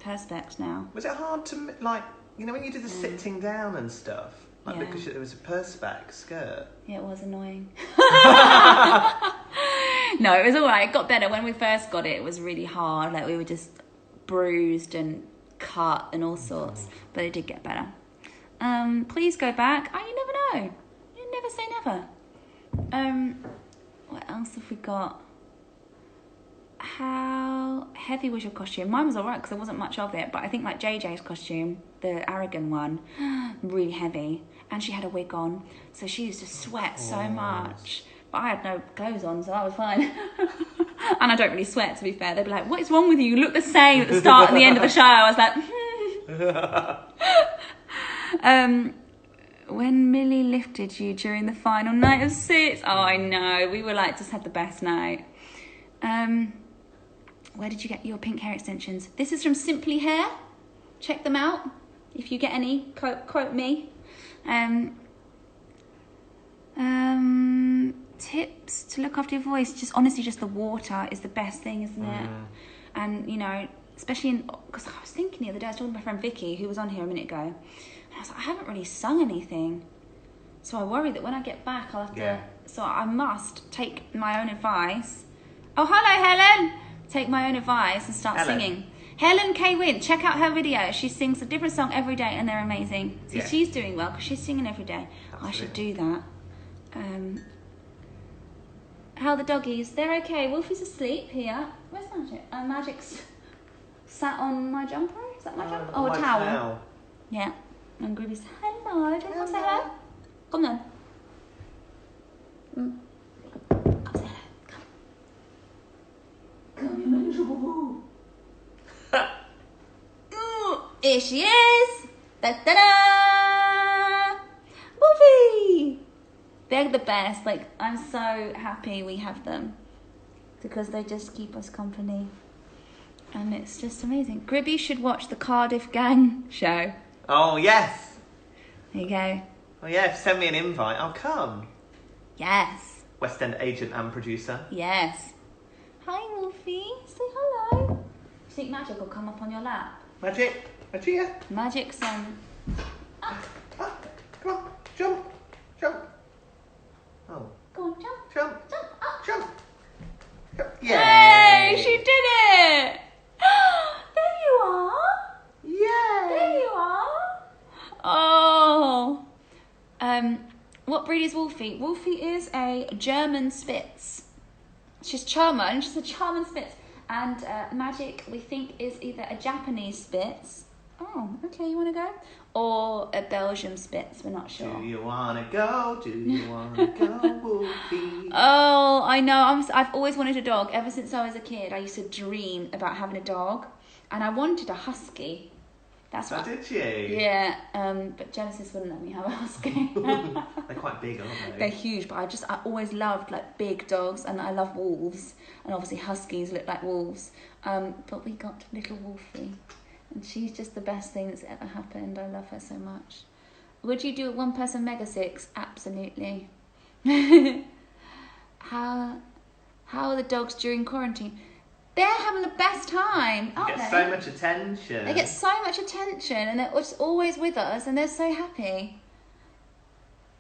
perspex now. Was it hard to like, you know, when you did the sitting down and stuff? Like, because it was a perspex skirt. Yeah, it was annoying. No, it was all right. It got better. When we first got it, it was really hard. Like, we were just bruised and cut and all sorts. But it did get better. Please go back. Oh, you never know. You never say never. What else have we got? How heavy was your costume? Mine was all right because there wasn't much of it. But I think like JJ's costume, the Aragon one, really heavy. And she had a wig on, so she used to sweat so much. But I had no clothes on, so I was fine. And I don't really sweat, to be fair. They'd be like, what is wrong with you? You look the same at the start and the end of the show. I was like, when Millie lifted you during the final night of Suits. Oh, I know. We were like, just had the best night. Where did you get your pink hair extensions? This is from Simply Hair. Check them out. If you get any, quote me. Tips to look after your voice. Just honestly, just the water is the best thing, isn't it? And you know, especially because I was thinking the other day, I was talking to my friend Vicky, who was on here a minute ago, and I was like, I haven't really sung anything, so I worry that when I get back, I'll have to. So I must take my own advice. Oh, hello, Helen. Take my own advice and start singing. Helen K. Wynn, check out her video. She sings a different song every day and they're amazing. So she's doing well because she's singing every day. Absolutely. I should do that. How are the doggies? They're okay. Wolfie's asleep here. Where's Magic? Magic's sat on my jumper. Is that my jumper? Oh, a towel. Yeah. And Gribby's hello. Do you want to say hello? Come then. Come say hello. Come. Here she is! Da-da-da! Wolfie! They're the best. Like, I'm so happy we have them because they just keep us company. And it's just amazing. Gribby should watch the Cardiff Gang show. Oh, yes! There you go. Oh, yeah, send me an invite. I'll come. Yes. West End agent and producer. Yes. Hi, Wolfie. Say hello. Do you think Magic will come up on your lap? Magic? Magia? Magic's come on, jump. Oh. Go on, jump. Jump. Jump. Yay! Hey, she did it! There you are. Yay! There you are. Oh. What breed is Wolfie? Wolfie is a German Spitz. She's Charman. She's a Charman Spitz. And Magic, we think, is either a Japanese Spitz. Oh, okay, you want to go? Or a Belgian Spitz, we're not sure. Do you want to go? Do you want to go, Wolfie? Oh, I know. I've always wanted a dog. Ever since I was a kid, I used to dream about having a dog. And I wanted a husky. That's what. Did you? Yeah, but Genesis wouldn't let me have a husky. They're quite big, aren't they? They're huge, but I always loved like big dogs, and I love wolves, and obviously huskies look like wolves. But we got little Wolfie, and she's just the best thing that's ever happened. I love her so much. Would you do a one-person Mega Six? Absolutely. How are the dogs during quarantine? They're having the best time, aren't they? They get so much attention. They get so much attention, and they're just always with us, and they're so happy.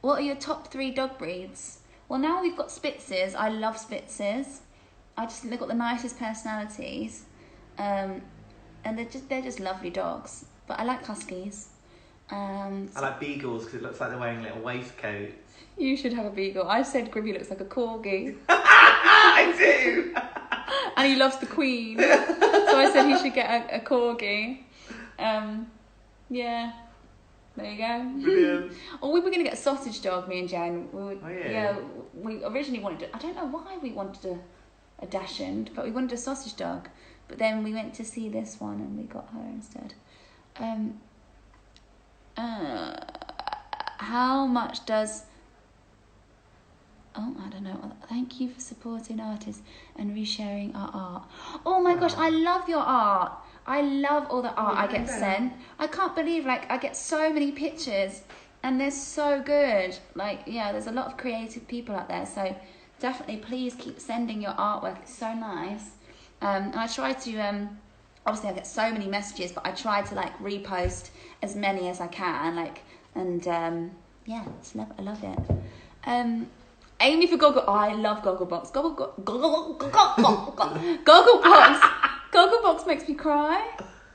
What are your top 3 dog breeds? Well, now we've got Spitzes. I love Spitzes. I just think they've got the nicest personalities, and they're just lovely dogs. But I like Huskies. I like Beagles because it looks like they're wearing little waistcoats. You should have a Beagle. I said Gribby looks like a corgi. I do. And he loves the Queen. So I said he should get a corgi. Yeah. There you go. Brilliant. Or we were going to get a sausage dog, me and Jen. Yeah. We originally wanted I don't know why we wanted a dachshund, but we wanted a sausage dog. But then we went to see this one and we got her instead. How much does... Oh, I don't know. Thank you for supporting artists and resharing our art. Oh my gosh, I love your art. I love all the art I get sent. I can't believe, like, I get so many pictures and they're so good. Like, yeah, there's a lot of creative people out there. So definitely please keep sending your artwork. It's so nice. And I try to, obviously I get so many messages, but I try to, like, repost as many as I can. Like, and yeah, I love it. Aimie for Gogglebox. I love Gogglebox. Gogglebox makes me cry.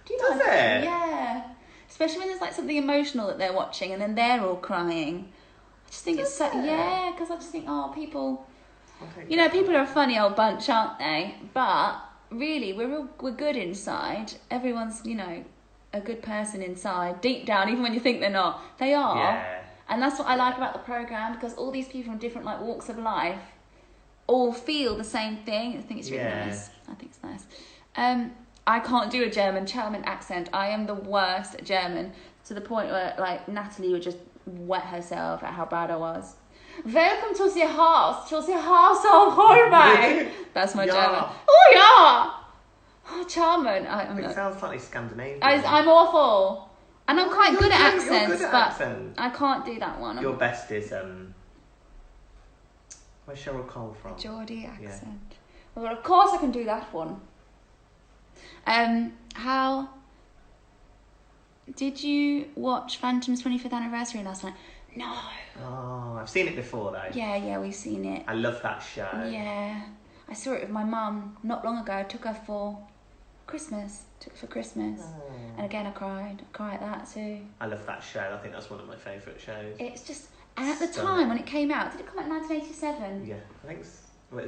Do you Does like it? Yeah. Especially when there's like something emotional that they're watching and then they're all crying. I just think it's so... Yeah, because I just think, oh, people... You know, people are a funny old bunch, aren't they? But really, we're good inside. Everyone's, you know, a good person inside. Deep down, even when you think they're not. They are. Yeah. And that's what I like about the programme, because all these people from different like walks of life all feel the same thing. I think it's really nice. I think it's nice. I can't do a German accent. I am the worst at German, to the point where like Natalie would just wet herself at how bad I was. Welcome to the house of Holbein. That's my German. Oh yeah. Oh, charming. It sounds slightly Scandinavian. I'm awful. And I'm quite good at You're accents, good at but accents. I can't do that one. Your best is where's Cheryl Cole from? Geordie accent. Yeah. Well, of course I can do that one. How did you watch Phantom's 25th anniversary last night? No. Oh, I've seen it before though. Yeah, we've seen it. I love that show. Yeah, I saw it with my mum not long ago. I took her for Christmas. And again, I cried at that too. I love that show. I think that's one of my favourite shows. It's just, and at the time when it came out, did it come out in 1987? Yeah, I think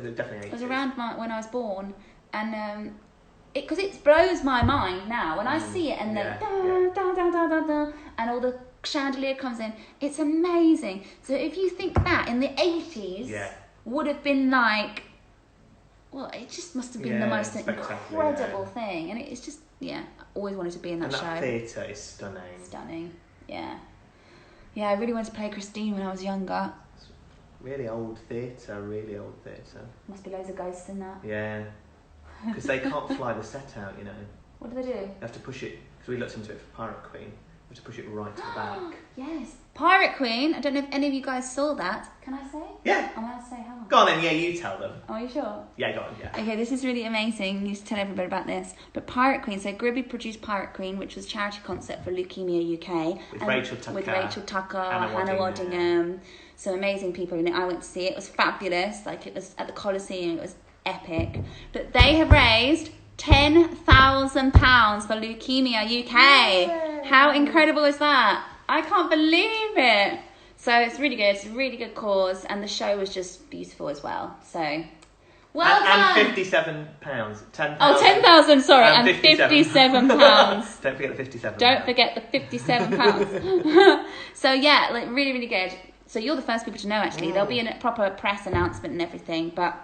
it definitely. It was around when I was born, and because it blows my mind now when I see it, and then and all the chandelier comes in. It's amazing. So if you think that in the 80s would have been like, well, it just must have been the most incredible thing, and it's just I always wanted to be in that show. And that theatre is stunning. Stunning, yeah. I really wanted to play Christine when I was younger. It's really old theatre. Must be loads of ghosts in that. Yeah, because they can't fly the set out, you know. What do they do? They have to push it, because we looked into it for Pirate Queen. We have to push it right to the back. Yes. Pirate Queen. I don't know if any of you guys saw that. Can I say? Yeah. I'm going to say how. Go on then, you tell them. Are you sure? Yeah, go on, Okay, this is really amazing. You need to tell everybody about this. But Pirate Queen, so Gribby produced Pirate Queen, which was a charity concert for Leukemia UK. With Rachel Tucker, Hannah Waddingham. Some amazing people in it. I went to see it. It was fabulous. Like, it was at the Coliseum. It was epic. But they have raised £10,000 for Leukemia UK. Yay. How incredible is that? I can't believe it. So it's really good. It's a really good cause, and the show was just beautiful as well. So well done. And £57. 10,000. Oh, 10,000. Sorry, and £57. Don't forget the 57. Don't forget the £57. So yeah, like really, really good. So you're the first people to know. Actually, there'll be a proper press announcement and everything, but.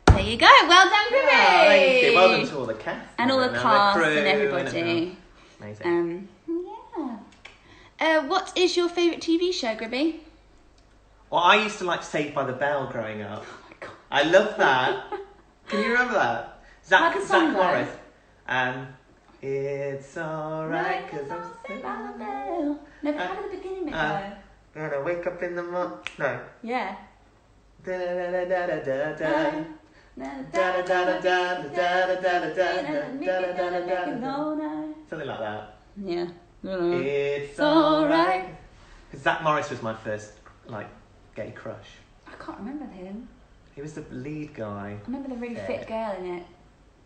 There you go. Well done, Gribby. Thank you. Well done to all the cast. And all the cast and everybody. Amazing. What is your favourite TV show, Gribby? Well, I used to like Saved by the Bell growing up. Oh my God. I love that. Can you remember that? Zach Morris. It's alright, cause I'm saved by the bell. No, but how did the beginning go? Gonna wake up in the morning. No. Yeah. Something like that. Yeah. It's alright. Zach Morris was my first gay crush. I can't remember him. He was the lead guy. I remember the really fit girl in it.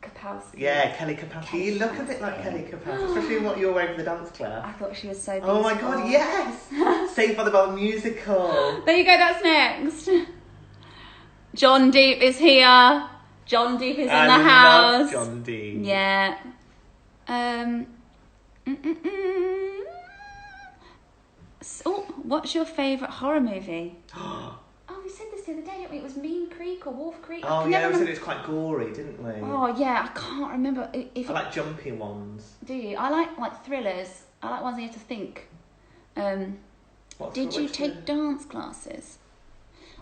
Kapowski. Yeah, Kelly Kapowski. You look a bit like Kelly Kapowski, especially in what you were wearing for the dance class. I thought she was so Oh beautiful. my God, yes! Saved by the Bell musical. There you go, that's next. John Deep is here. John Deep is in the I house. love John Deep. Yeah. So, what's your favourite horror movie? Oh, we said this the other day, didn't we? It was Mean Creek or Wolf Creek. Oh yeah, we said it was quite gory, didn't we? Oh yeah, I can't remember. I like jumpy ones. Do you? I like thrillers. I like ones you have to think. Did you take dance classes?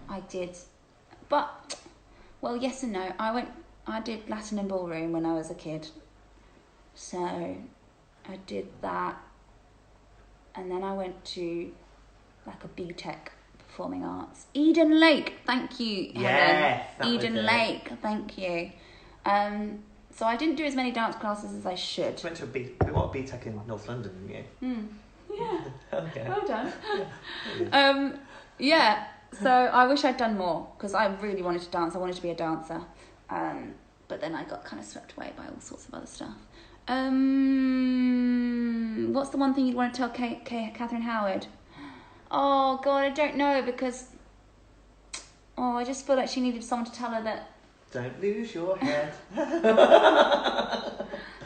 I did, but well, yes and no. I did Latin and ballroom when I was a kid, so I did that, and then I went to like a BTEC performing arts. Eden Lake, thank you, Helen. Yes, Eden Lake, thank you. So I didn't do as many dance classes as I should. You went to a BTEC in North London, didn't you? Yeah. Okay. Well done. Yeah. Yeah. So I wish I'd done more because I really wanted to dance. I wanted to be a dancer, but then I got kind of swept away by all sorts of other stuff. What's the one thing you'd want to tell Catherine Howard? Oh God, I don't know because I just feel like she needed someone to tell her that. Don't lose your head.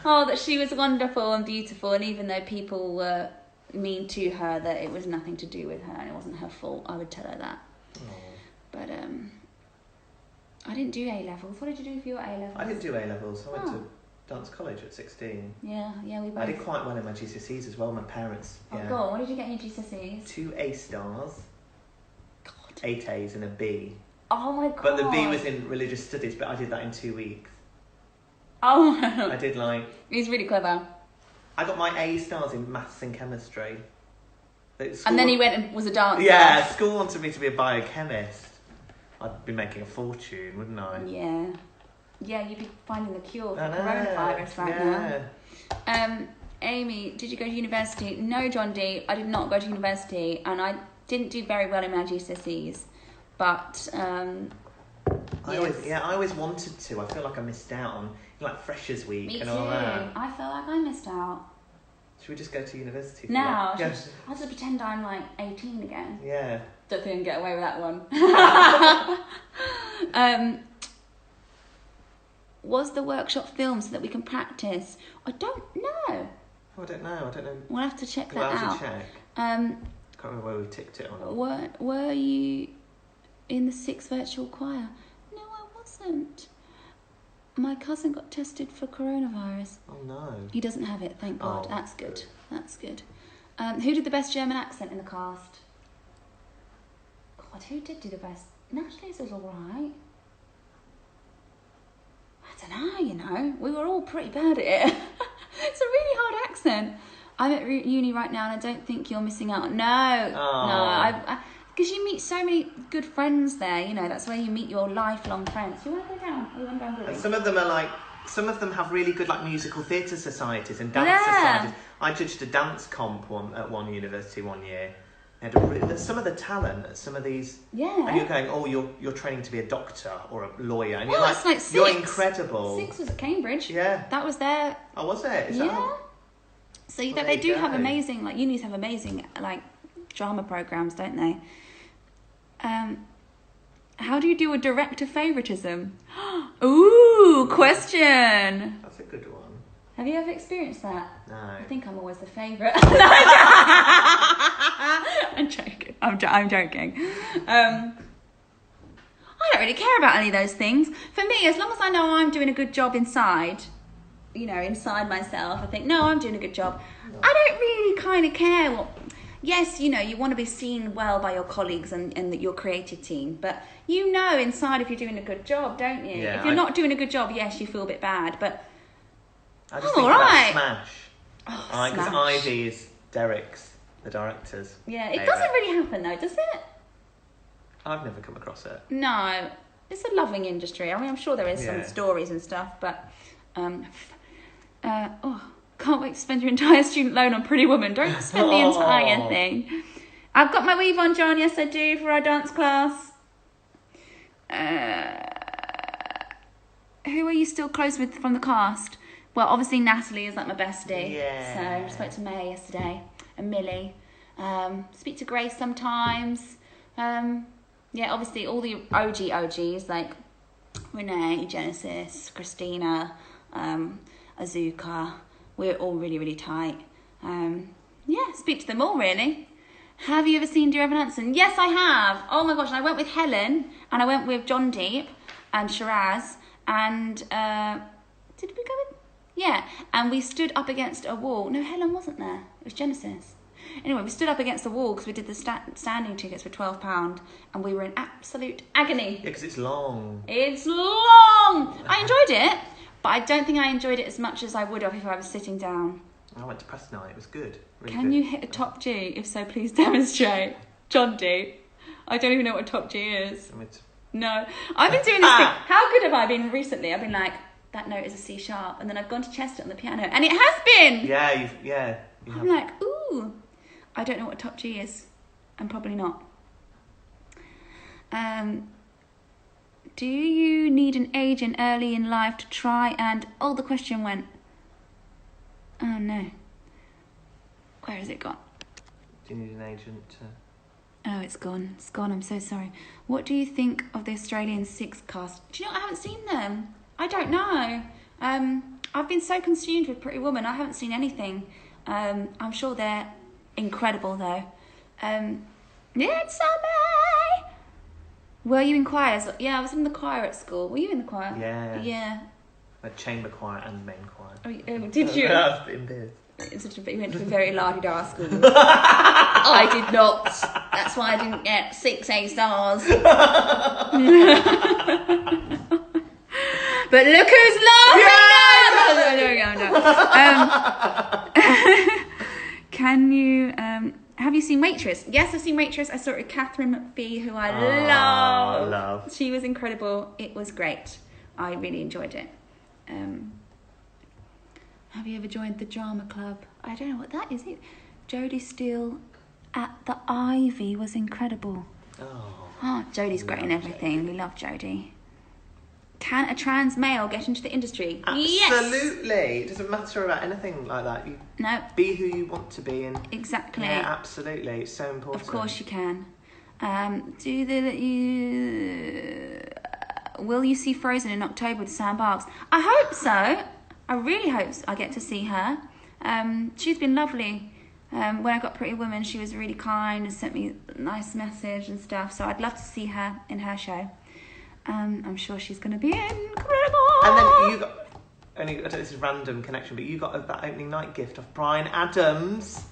That she was wonderful and beautiful, and even though people were mean to her, that it was nothing to do with her and it wasn't her fault. I would tell her that. But I didn't do A levels. What did you do for your A levels? I didn't do A levels. I went to dance college at 16. Yeah, we both. I did quite well in my GCSEs as well. My parents. Oh, go on. What did you get in your GCSEs? 2 A stars. God. 8 A's and a B. Oh my God. But the B was in religious studies, but I did that in 2 weeks. Oh. I did He's really clever. I got my A stars in maths and chemistry. And then he went and was a dancer. Yeah, school wanted me to be a biochemist. I'd be making a fortune, wouldn't I? Yeah. Yeah, you'd be finding the cure for coronavirus right now. Amy, did you go to university? No, John D. I did not go to university, and I didn't do very well in my GCSEs. But I always wanted to. I feel like I missed out on like Freshers Week Me and too. all that. I feel like I missed out. Should we just go to university? Now, Yeah. I'll just pretend I'm like 18 again. Yeah. Don't think I can get away with that one. Was the workshop filmed so that we can practice? I don't know. I don't know. We'll have to check that We'll have out. to check. Can't remember where we ticked it or not. Were you in the 6th virtual choir? No, I wasn't. My cousin got tested for coronavirus. Oh no. He doesn't have it, thank God. Oh, That's good. That's good. Who did the best German accent in the cast? God, who did do the best? Natalie's was alright. I don't know, we were all pretty bad at it. It's a really hard accent. I'm at uni right now and I don't think you're missing out. No, because you meet so many good friends there, that's where you meet your lifelong friends. Do you want to go down? Or you want to go and And some of them have really good musical theatre societies and dance societies. I judged a dance comp at one university one year. Some of the talent at some of these, and you're going, you're training to be a doctor or a lawyer, and you're it's like 6. You're incredible. 6 was at Cambridge. Yeah, that was there. Oh, was it? Is So they do have amazing, unis have amazing drama programs, don't they? How do you do a director favoritism? Ooh, question. That's a good one. Have you ever experienced that? No. I think I'm always the favourite. I'm joking. I'm joking. I don't really care about any of those things. For me, as long as I know I'm doing a good job inside myself, I think, no, I'm doing a good job. No. I don't really kind of care yes, you want to be seen well by your colleagues and your creative team, but inside if you're doing a good job, don't you? Yeah, if you're not doing a good job, yes, you feel a bit bad, but I just think about Smash. Because Smash. Ivy is Derek's, the director's. Yeah, it doesn't really happen though, does it? I've never come across it. No, it's a loving industry. I mean, I'm sure there is some stories and stuff, but can't wait to spend your entire student loan on Pretty Woman. Don't spend the entire thing. I've got my weave on, John. Yes, I do, for our dance class. Who are you still close with from the cast? Well, obviously Natalie is my bestie. Yeah. So I spoke to May yesterday and Millie. Speak to Grace sometimes. Obviously all the OGs Renee, Genesis, Christina, Azuka. We're all really, really tight. Speak to them all, really. Have you ever seen Dear Evan Hansen? Yes, I have. Oh my gosh, and I went with Helen, and I went with John Deep and Shiraz, and did we go with? Yeah, and we stood up against a wall. No, Helen wasn't there. It was Genesis. Anyway, we stood up against the wall because we did the standing tickets for £12, and we were in absolute agony. Yeah, because it's long. It's long. I enjoyed it, but I don't think I enjoyed it as much as I would have if I was sitting down. I went to press night. It was good. Really Can good. you hit a top G? If so, please demonstrate. John D. I don't even know what top G is. No. I've been doing this thing. How good have I been recently? I've been like, that note is a C sharp, and then I've gone to chest it on the piano, and it has been. Yeah, I'm like, ooh. I don't know what top G is. I'm probably not. Do you need an agent early in life to try and... Oh, the question went... Oh, no. Where has it gone? Do you need an agent to... Oh, it's gone. It's gone. I'm so sorry. What do you think of the Australian Six cast? Do you know, I haven't seen them. I don't know. I've been so consumed with Pretty Woman. I haven't seen anything. I'm sure they're incredible, though. It's summer! Were you in choirs? Yeah, I was in the choir at school. Were you in the choir? Yeah. Yeah. The chamber choir and main choir. Oh, did you? I've been there. You went to a very la-di-da school. I did not. That's why I didn't get 6 A stars. But look who's laughing now! No. Can you... have you seen Waitress? Yes, I've seen Waitress. I saw it with Catherine McPhee, who I love. She was incredible. It was great. I really enjoyed it. Have you ever joined the drama club? I don't know what that is. Jodie Steele at the Ivy was incredible. Oh, Jodie's great in everything. We love Jodie. Can a trans male get into the industry? Absolutely. Yes. It doesn't matter about anything like that. You No. Be who you want to be. And Exactly. Yeah, absolutely. It's so important. Of course you can. Will you see Frozen in October with Sam Barks? I hope so. I really hope I get to see her. She's been lovely. When I got Pretty Woman, she was really kind and sent me a nice message and stuff. So I'd love to see her in her show. I'm sure she's going to be incredible. And then you got... this is random connection, but you got that opening night gift of Bryan Adams.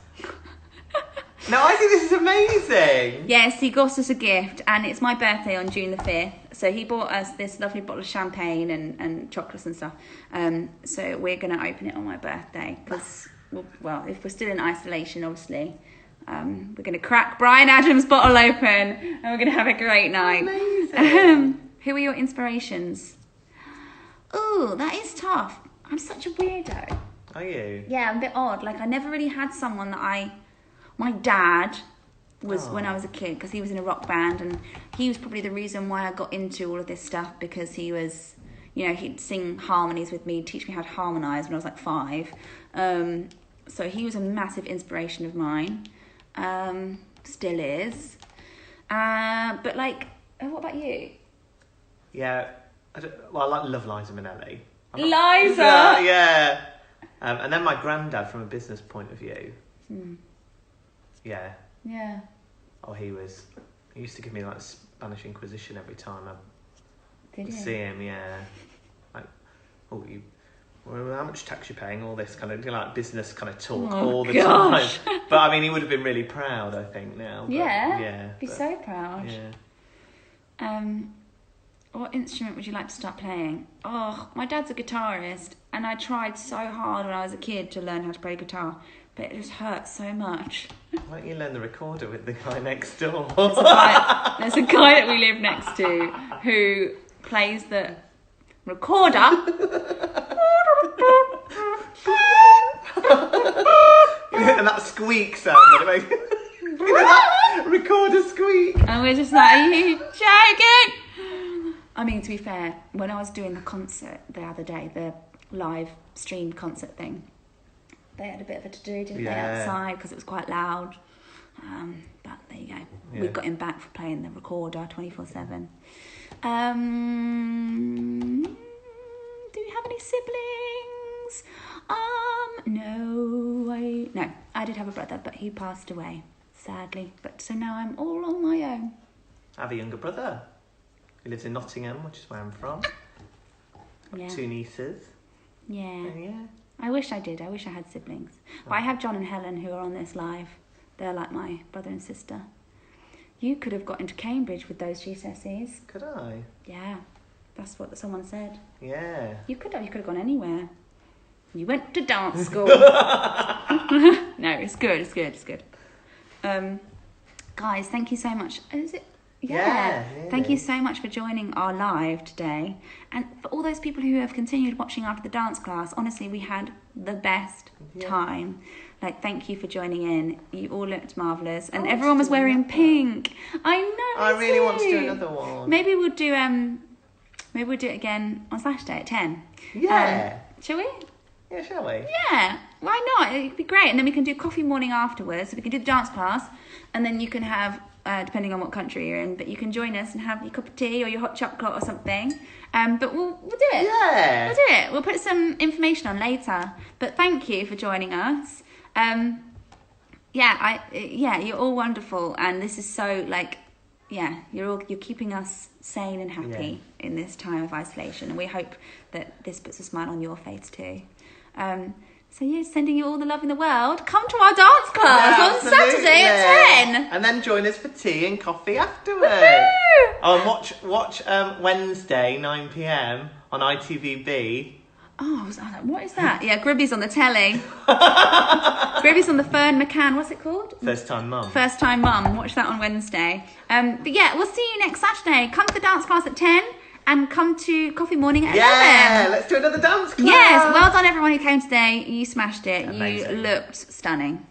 No, I think this is amazing. Yes, he got us a gift, and it's my birthday on June the 5th. So he bought us this lovely bottle of champagne and chocolates and stuff. So we're going to open it on my birthday. Because, well, if we're still in isolation, obviously, we're going to crack Bryan Adams' bottle open, and we're going to have a great night. Amazing. Who are your inspirations? Ooh, that is tough. I'm such a weirdo. Are you? Yeah, I'm a bit odd. Like, I never really had someone that My dad was when I was a kid, because he was in a rock band, and he was probably the reason why I got into all of this stuff, because he was, he'd sing harmonies with me, teach me how to harmonise when I was like 5. So he was a massive inspiration of mine. Still is. But like, what about you? Yeah. I love Liza Minnelli. Liza! Yeah. And then my granddad, from a business point of view. Yeah. Yeah. Oh, he used to give me like Spanish Inquisition every time I Did see him, yeah. Like, how much tax you paying? All this kind of like business kind of talk all the time. But I mean, he would have been really proud, I think, now. But, yeah. Be so proud. Yeah. What instrument would you like to start playing? Oh, my dad's a guitarist, and I tried so hard when I was a kid to learn how to play guitar, but it just hurts so much. Why don't you learn the recorder with the guy next door? There's a guy that we live next to who plays the recorder. And that squeak sound that it makes. That recorder squeak. And we're just like, are you joking? I mean, to be fair, when I was doing the concert the other day, the live streamed concert thing, they had a bit of a to-do, didn't they, outside, because it was quite loud. But there you go. Yeah. We got him back for playing the recorder 24/7. Do you have any siblings? No, I did have a brother, but he passed away, sadly. But so now I'm all on my own. I have a younger brother who lives in Nottingham, which is where I'm from. Yeah. 2 nieces. Yeah. Yeah. I wish I did. I wish I had siblings. But I have John and Helen who are on this live. They're like my brother and sister. You could have got into Cambridge with those GCSEs. Could I? Yeah. That's what someone said. Yeah. You could have gone anywhere. You went to dance school. No, it's good. Guys, thank you so much. Is it? Yeah. Thank you so much for joining our live today. And for all those people who have continued watching after the dance class, honestly, we had the best time. Like, thank you for joining in. You all looked marvellous. And everyone was wearing pink. I know. I really want to do another one. Maybe we'll do it again on Saturday at 10. Yeah. Shall we? Yeah, shall we? Yeah, why not? It'd be great. And then we can do coffee morning afterwards. So we can do the dance class, and then you can have, depending on what country you're in, but you can join us and have your cup of tea or your hot chocolate or something. But we'll do it. Yeah. We'll do it. We'll put some information on later. But thank you for joining us. You're all wonderful, and this is so you're keeping us sane and happy in this time of isolation, and we hope that this puts a smile on your face too. Sending you all the love in the world. Come to our dance class on Saturday at 10. And then join us for tea and coffee afterwards. And watch Wednesday 9 p.m. on ITVB. Oh, what is that? Yeah, Gribby's on the telly. Gribby's on the Fern McCann. What's it called? First Time Mum. First Time Mum. Watch that on Wednesday. But yeah, we'll see you next Saturday. Come to the dance class at 10 and come to coffee morning at 11. Yeah, let's do another dance class. Yes, well done everyone who came today. You smashed it. Amazing. You looked stunning.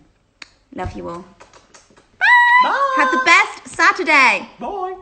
Love you all. Bye. Have the best Saturday. Bye.